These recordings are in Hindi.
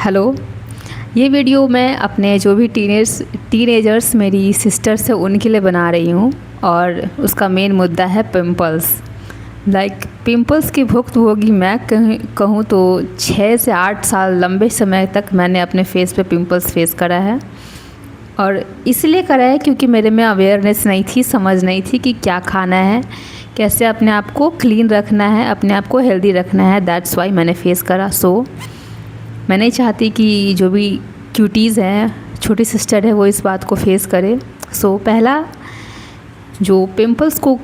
हेलो। ये वीडियो मैं अपने जो भी टीनेजर्स मेरी सिस्टर्स है उनके लिए बना रही हूँ और उसका मेन मुद्दा है पिंपल्स। पिंपल्स की भुक्तभोगी मैं कहूँ तो 6 से 8 साल लंबे समय तक मैंने अपने फेस पे पिंपल्स फेस करा है। और इसलिए करा है क्योंकि मेरे में अवेयरनेस नहीं थी, समझ नहीं थी कि क्या खाना है, कैसे अपने आप को क्लीन रखना है, अपने आप को हेल्दी रखना है। दैट्स वाई मैंने फेस करा। मैं नहीं चाहती कि जो भी क्यूटीज़ हैं, छोटी सिस्टर है, वो इस बात को फेस करे। पहला जो पिंपल्स को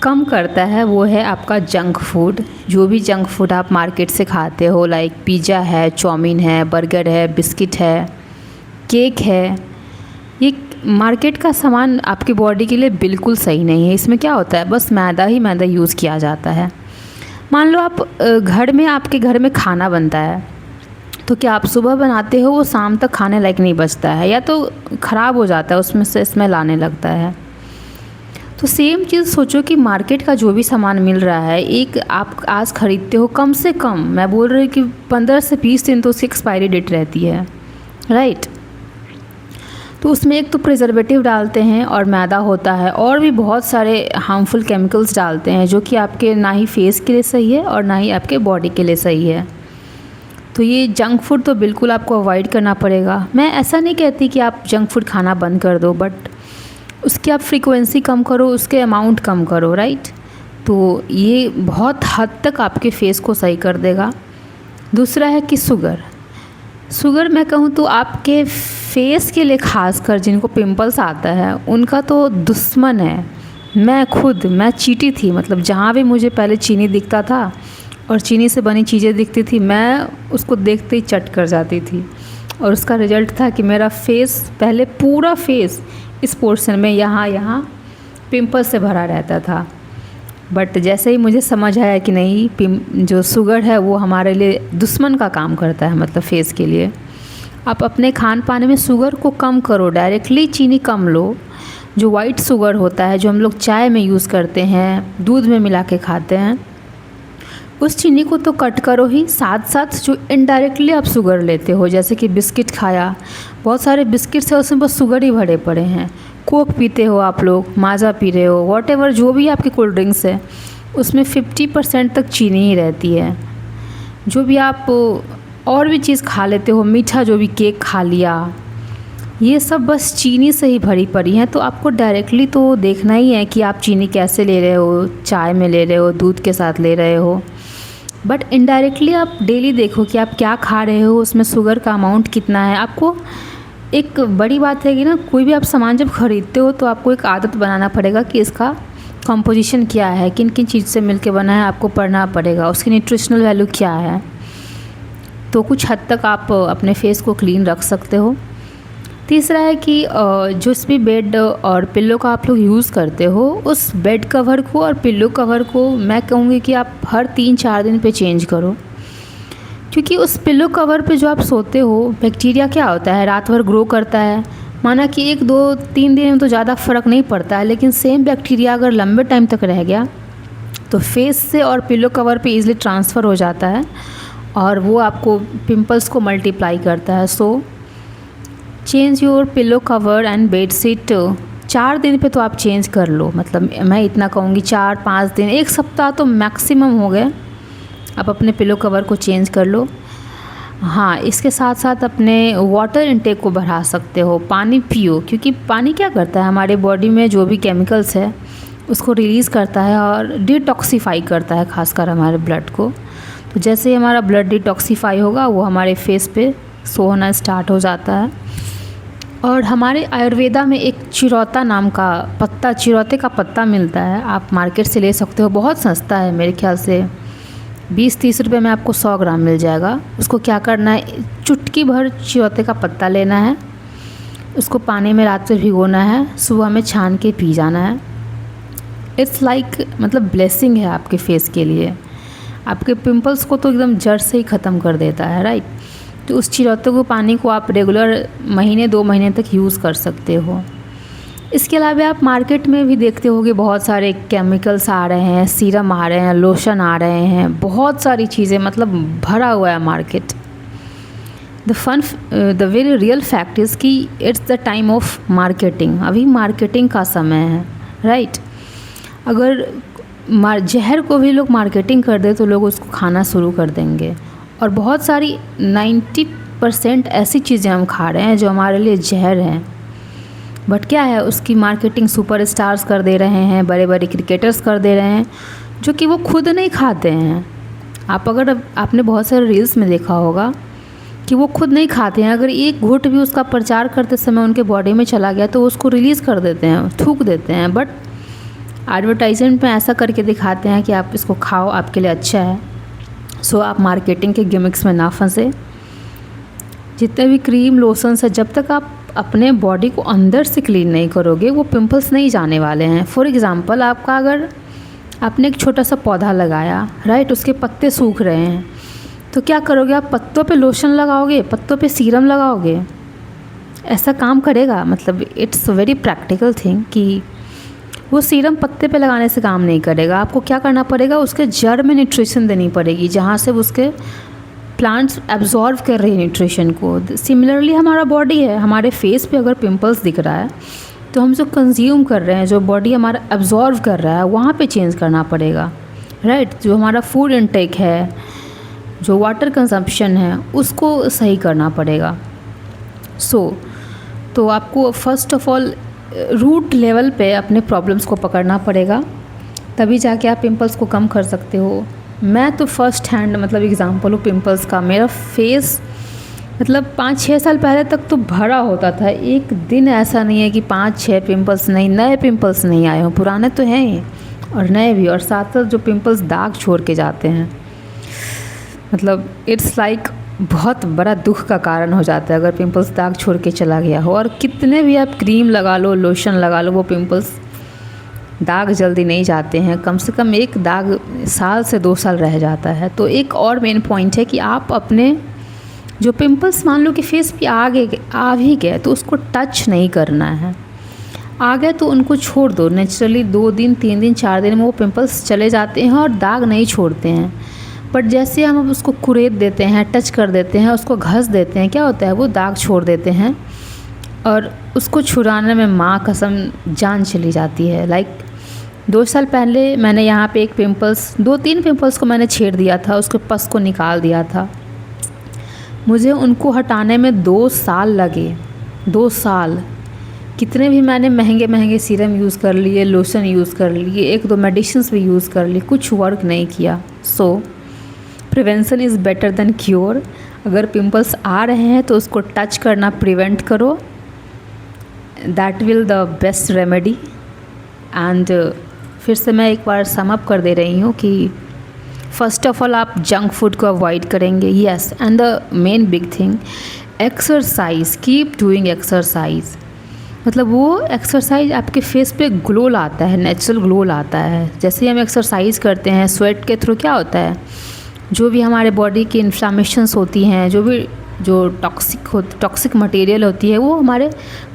कम करता है वो है आपका जंक फूड। जो भी जंक फूड आप मार्केट से खाते हो, लाइक पिज़्ज़ा है, चाउमीन है, बर्गर है, बिस्किट है, केक है, ये मार्केट का सामान आपकी बॉडी के लिए बिल्कुल सही नहीं है। इसमें क्या होता है, बस मैदा ही मैदा यूज़ किया जाता है। मान लो आप आपके घर में खाना बनता है, तो क्या आप सुबह बनाते हो वो शाम तक खाने लायक नहीं बचता है, या तो ख़राब हो जाता है, उसमें से स्मेल आने लगता है। तो सेम चीज़ सोचो कि मार्केट का जो भी सामान मिल रहा है, एक आप आज ख़रीदते हो, कम से कम मैं बोल रही कि 15 से 20 दिन तो उसकी एक्सपायरी डेट रहती है, राइट। तो उसमें एक तो प्रिजर्वेटिव डालते हैं और मैदा होता है, और भी बहुत सारे हार्मफुल केमिकल्स डालते हैं जो कि आपके ना ही फेस के लिए सही है और ना ही आपके बॉडी के लिए सही है। तो ये जंक फूड तो बिल्कुल आपको अवॉइड करना पड़ेगा। मैं ऐसा नहीं कहती कि आप जंक फूड खाना बंद कर दो, बट उसकी आप फ्रीक्वेंसी कम करो, उसके अमाउंट कम करो, राइट। तो ये बहुत हद तक आपके फेस को सही कर देगा। दूसरा है कि शुगर मैं कहूँ तो आपके फेस के लिए, खासकर जिनको पिंपल्स आता है उनका तो दुश्मन है। मैं चीटी थी, मतलब जहाँ भी मुझे पहले चीनी दिखता था और चीनी से बनी चीज़ें दिखती थी, मैं उसको देखते ही चट कर जाती थी। और उसका रिज़ल्ट था कि मेरा फेस, पहले पूरा फेस इस पोर्शन में यहाँ पिंपल से भरा रहता था। बट जैसे ही मुझे समझ आया कि नहीं, जो शुगर है वो हमारे लिए दुश्मन का काम करता है, मतलब फेस के लिए, आप अपने खान पान में शुगर को कम करो, डायरेक्टली चीनी कम लो। जो वाइट शुगर होता है, जो हम लोग चाय में यूज़ करते हैं, दूध में मिला के खाते हैं, उस चीनी को तो कट करो ही। साथ साथ जो इनडायरेक्टली आप शुगर लेते हो, जैसे कि बिस्किट खाया, बहुत सारे बिस्किट्स है उसमें बस शुगर ही भरे पड़े हैं। कोक पीते हो आप लोग, माज़ा पी रहे हो, वॉटेवर जो भी आपकी कोल्ड ड्रिंक्स है, उसमें 50% तक चीनी ही रहती है। जो भी आप और भी चीज़ खा लेते हो, मीठा जो भी केक खा लिया, ये सब बस चीनी से ही भरी पड़ी हैं। तो आपको डायरेक्टली तो देखना ही है कि आप चीनी कैसे ले रहे हो, चाय में ले रहे हो, दूध के साथ ले रहे हो, बट इनडायरेक्टली आप डेली देखो कि आप क्या खा रहे हो, उसमें शुगर का अमाउंट कितना है। आपको एक बड़ी बात है कि ना, कोई भी आप सामान जब ख़रीदते हो तो आपको एक आदत बनाना पड़ेगा कि इसका कंपोजिशन क्या है, किन किन चीज़ से मिलके बना है, आपको पढ़ना पड़ेगा, उसकी न्यूट्रिशनल वैल्यू क्या है। तो कुछ हद तक आप अपने फेस को क्लीन रख सकते हो। तीसरा है कि जिस भी बेड और पिल्लो का आप लोग यूज़ करते हो, उस बेड कवर को और पिल्लो कवर को मैं कहूँगी कि आप हर 3-4 दिन पे चेंज करो। क्योंकि उस पिल्लो कवर पे जो आप सोते हो, बैक्टीरिया क्या होता है, रात भर ग्रो करता है। माना कि 1-2-3 दिन में तो ज़्यादा फ़र्क नहीं पड़ता है, लेकिन सेम बैक्टीरिया अगर लंबे टाइम तक रह गया तो फेस से और पिल्लो कवर पे ईज़िली ट्रांसफ़र हो जाता है और वो आपको पिंपल्स को मल्टीप्लाई करता है। Change your pillow cover and bed sheet. 4 दिन पे तो आप चेंज कर लो, मतलब मैं इतना कहूँगी 4-5 दिन, 1 सप्ताह तो मैक्सिमम हो गए, आप अपने पिलो कवर को चेंज कर लो। हाँ, इसके साथ साथ अपने वाटर इनटेक को बढ़ा सकते हो, पानी पियो, क्योंकि पानी क्या करता है, हमारे बॉडी में जो भी केमिकल्स है उसको रिलीज़ करता है और डिटॉक्सीफाई करता है, खासकर हमारे ब्लड को। तो जैसे ही हमारा ब्लड डिटॉक्सीफाई होगा, वो हमारे फेस पे शो होना स्टार्ट हो जाता है। और हमारे आयुर्वेदा में एक चिरौता नाम का पत्ता, चिरौते का पत्ता मिलता है, आप मार्केट से ले सकते हो, बहुत सस्ता है, मेरे ख्याल से 20-30 रुपये में आपको 100 ग्राम मिल जाएगा। उसको क्या करना है, चुटकी भर चिरौते का पत्ता लेना है, उसको पानी में रात में भिगोना है, सुबह में छान के पी जाना है। इट्स मतलब ब्लेसिंग है आपके फेस के लिए, आपके पिंपल्स को तो एकदम जड़ से ही ख़त्म कर देता है, राइट। तो उस चिरौते को, पानी को आप रेगुलर महीने 2 महीने तक यूज़ कर सकते हो। इसके अलावा आप मार्केट में भी देखते होंगे बहुत सारे केमिकल्स आ रहे हैं, सीरम आ रहे हैं, लोशन आ रहे हैं, बहुत सारी चीज़ें, मतलब भरा हुआ है market. The very real fact is कि it's the time of marketing. अभी मार्केटिंग का समय है, राइट। अगर जहर को भी लोग मार्केटिंग कर दे तो लोग उसको खाना शुरू कर देंगे। और बहुत सारी 90% ऐसी चीज़ें हम खा रहे हैं जो हमारे लिए जहर हैं, बट क्या है, उसकी मार्केटिंग सुपरस्टार्स कर दे रहे हैं, बड़े बड़े क्रिकेटर्स कर दे रहे हैं, जो कि वो खुद नहीं खाते हैं। आपने बहुत सारे रील्स में देखा होगा कि वो खुद नहीं खाते हैं। अगर एक घूंट भी उसका प्रचार करते समय उनके बॉडी में चला गया तो उसको रिलीज़ कर देते हैं, थूक देते हैं। बट एडवर्टाइजमेंट में ऐसा करके दिखाते हैं कि आप इसको खाओ, आपके लिए अच्छा है। सो आप मार्केटिंग के गिमिक्स में ना फंसे। जितने भी क्रीम लोशंस है, जब तक आप अपने बॉडी को अंदर से क्लीन नहीं करोगे वो पिंपल्स नहीं जाने वाले हैं। फॉर एग्ज़ाम्पल, अगर आपने एक छोटा सा पौधा लगाया, राइट, उसके पत्ते सूख रहे हैं, तो क्या करोगे आप? पत्तों पे लोशन लगाओगे, पत्तों पे सीरम लगाओगे? ऐसा काम करेगा? मतलब इट्स वेरी प्रैक्टिकल थिंग कि वो सीरम पत्ते पे लगाने से काम नहीं करेगा। आपको क्या करना पड़ेगा? उसके जड़ में न्यूट्रिशन देनी पड़ेगी, जहाँ से उसके प्लांट्स एब्जॉर्व कर रही है न्यूट्रिशन को। सिमिलरली हमारा बॉडी है, हमारे फेस पे अगर पिंपल्स दिख रहा है तो हम जो कंज्यूम कर रहे हैं, जो बॉडी हमारा एब्जॉर्व कर रहा है, वहाँ पे चेंज करना पड़ेगा, राइट। जो हमारा फूड इनटेक है, जो वाटर कंजम्पशन है, उसको सही करना पड़ेगा। तो आपको first of all root level पे अपने प्रॉब्लम्स को पकड़ना पड़ेगा, तभी जाके आप पिंपल्स को कम कर सकते हो। मैं तो फर्स्ट हैंड एग्ज़ाम्पल हूँ पिंपल्स का। मेरा फेस 5-6 साल पहले तक तो भरा होता था। एक दिन ऐसा नहीं है कि 5-6 पिंपल्स नहीं, नए पिंपल्स नहीं आए हों। पुराने तो हैं ही और नए भी, और साथ साथ जो पिंपल्स दाग छोड़ के जाते हैं, इट्स लाइक बहुत बड़ा दुख का कारण हो जाता है अगर पिंपल्स दाग छोड़ के चला गया हो। और कितने भी आप क्रीम लगा लो, लोशन लगा लो, वो पिंपल्स दाग जल्दी नहीं जाते हैं। कम से कम एक दाग साल से 2 साल रह जाता है। तो एक और मेन पॉइंट है कि आप अपने जो पिंपल्स, मान लो कि फेस पे आ भी गए तो उसको टच नहीं करना है। आ गए तो उनको छोड़ दो, नेचुरली 2 दिन 3 दिन 4 दिन में वो पिंपल्स चले जाते हैं और दाग नहीं छोड़ते हैं। बट जैसे हम उसको कुरेद देते हैं, टच कर देते हैं, उसको घस देते हैं, क्या होता है, वो दाग छोड़ देते हैं और उसको छुड़ाने में माँ कसम जान चली जाती है। 2 साल पहले मैंने यहाँ पे एक 2-3 पिंपल्स को मैंने छेड़ दिया था, उसके पस को निकाल दिया था। मुझे उनको हटाने में 2 साल लगे। 2 साल कितने भी मैंने महंगे सीरम यूज़ कर लिए, लोशन यूज़ कर लिए, 1-2 मेडिसिन्स भी यूज़ कर लिए, कुछ वर्क नहीं किया। सो prevention is better than cure. अगर पिंपल्स आ रहे हैं तो उसको टच करना प्रिवेंट करो, that will the best remedy. And फिर से मैं एक बार सम अप कर दे रही हूँ कि फर्स्ट ऑफ ऑल आप जंक फूड को अवॉइड करेंगे, yes. And the main big thing, exercise, keep doing exercise. वो एक्सरसाइज आपके फेस पे ग्लो लाता है, नेचुरल ग्लो लाता है। जैसे हम एक्सरसाइज करते हैं, स्वेट के थ्रू क्या होता है, जो भी हमारे बॉडी की इन्फ्लामेशंस होती हैं, जो टॉक्सिक मटेरियल होती है, वो हमारे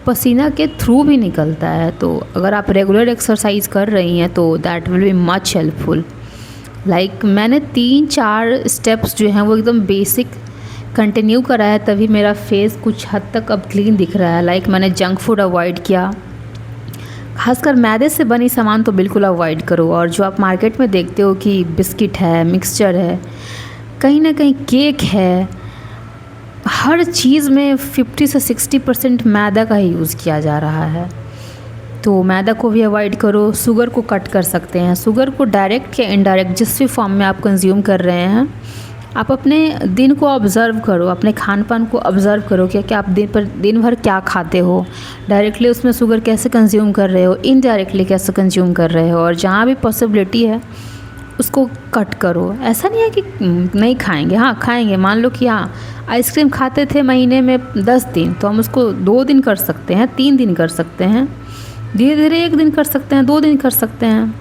पसीना के थ्रू भी निकलता है। तो अगर आप रेगुलर एक्सरसाइज कर रही हैं तो that will be much helpful. मैंने 3-4 स्टेप्स जो हैं वो एकदम बेसिक कंटिन्यू करा है, तभी मेरा फेस कुछ हद तक अब क्लीन दिख रहा है। मैंने जंक फूड अवॉइड किया, खासकर मैदे से बनी सामान तो बिल्कुल अवॉइड करो। और जो आप मार्केट में देखते हो कि बिस्किट है, मिक्सचर है, कहीं ना कहीं केक है, हर चीज़ में 50 से 60% मैदा का ही यूज़ किया जा रहा है। तो मैदा को भी अवॉइड करो। शुगर को कट कर सकते हैं। शुगर को डायरेक्ट या इनडायरेक्ट जिस भी फॉर्म में आप कंज्यूम कर रहे हैं, आप अपने दिन को ऑब्ज़र्व करो, अपने खान पान को ऑब्ज़र्व करो कि आप दिन भर क्या खाते हो, डायरेक्टली उसमें शुगर कैसे कंज्यूम कर रहे हो, इनडायरेक्टली कैसे कंज्यूम कर रहे हो, और जहाँ भी पॉसिबिलिटी है उसको कट करो। ऐसा नहीं है कि नहीं खाएंगे, हाँ खाएंगे। मान लो कि हाँ आइसक्रीम खाते थे महीने में 10 दिन, तो हम उसको 2 दिन कर सकते हैं, 3 दिन कर सकते हैं, धीरे धीरे 1 दिन कर सकते हैं, 2 दिन कर सकते हैं।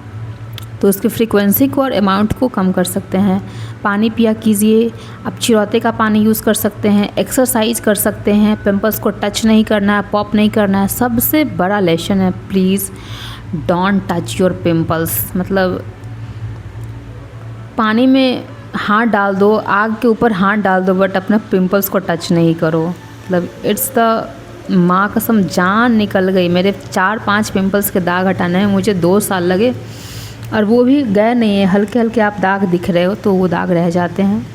तो उसकी फ्रीक्वेंसी को और अमाउंट को कम कर सकते हैं। पानी पिया कीजिए, आप चिरौते का पानी यूज़ कर सकते हैं, एक्सरसाइज कर सकते हैं, पिंपल्स को टच नहीं करना है, पॉप नहीं करना है। सबसे बड़ा लेसन है, please don't touch your pimples. पानी में हाथ डाल दो, आग के ऊपर हाथ डाल दो, बट अपने पिंपल्स को टच नहीं करो। मतलब इट्स द माँ कसम जान निकल गई। मेरे 4-5 पिंपल्स के दाग हटाने में मुझे 2 साल लगे, और वो भी गए नहीं है, हल्के हल्के आप दाग दिख रहे हो तो वो दाग रह जाते हैं।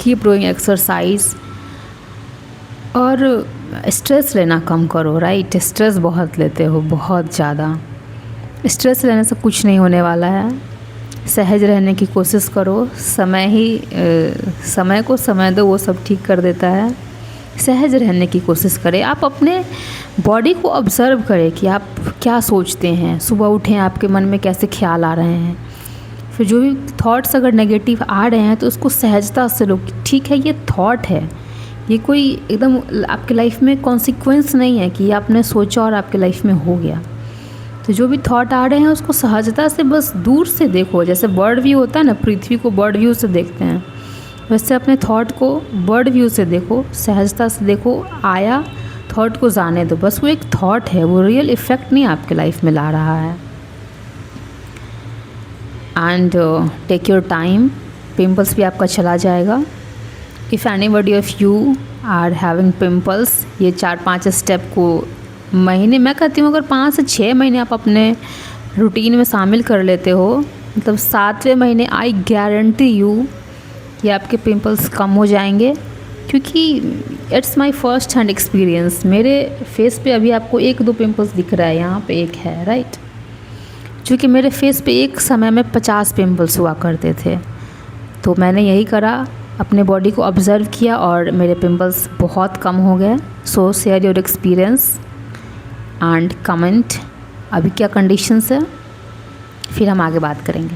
कीप डूइंग एक्सरसाइज, और स्ट्रेस लेना कम करो। राइट, स्ट्रेस बहुत लेते हो, बहुत ज़्यादा। स्ट्रेस लेने से कुछ नहीं होने वाला है। सहज रहने की कोशिश करो। समय को समय दो, वो सब ठीक कर देता है। सहज रहने की कोशिश करें। आप अपने बॉडी को ऑब्ज़र्व करें कि आप क्या सोचते हैं। सुबह उठें, आपके मन में कैसे ख्याल आ रहे हैं। फिर जो भी थॉट्स अगर नेगेटिव आ रहे हैं तो उसको सहजता से लो। ठीक है, ये थॉट है, ये कोई एकदम आपके लाइफ में कॉन्सिक्वेंस नहीं है कि आपने सोचा और आपके लाइफ में हो गया। तो जो भी थॉट आ रहे हैं उसको सहजता से बस दूर से देखो। जैसे बर्ड व्यू होता है ना, पृथ्वी को बर्ड व्यू से देखते हैं, वैसे अपने थॉट को बर्ड व्यू से देखो, सहजता से देखो। आया थॉट को जाने दो, बस वो एक थॉट है, वो रियल इफ़ेक्ट नहीं आपके लाइफ में ला रहा है। And take your time, pimples भी आपका चला जाएगा। If anybody of you are having pimples, ये 4-5 स्टेप को महीने, मैं कहती हूँ अगर 5 से 6 महीने आप अपने रूटीन में शामिल कर लेते हो, मतलब 7वें महीने आई गारंटी यू कि आपके पिंपल्स कम हो जाएंगे। क्योंकि it's my first hand experience. मेरे फेस पे अभी आपको 1-2 पिंपल्स दिख रहा है, यहाँ पे एक है, राइट। क्योंकि मेरे फेस पे एक समय में 50 पिंपल्स हुआ करते थे, तो मैंने यही करा, अपने बॉडी को ऑब्ज़र्व किया और मेरे पिंपल्स बहुत कम हो गए। सो share your experience and comment अभी क्या कंडीशंस है, फिर हम आगे बात करेंगे।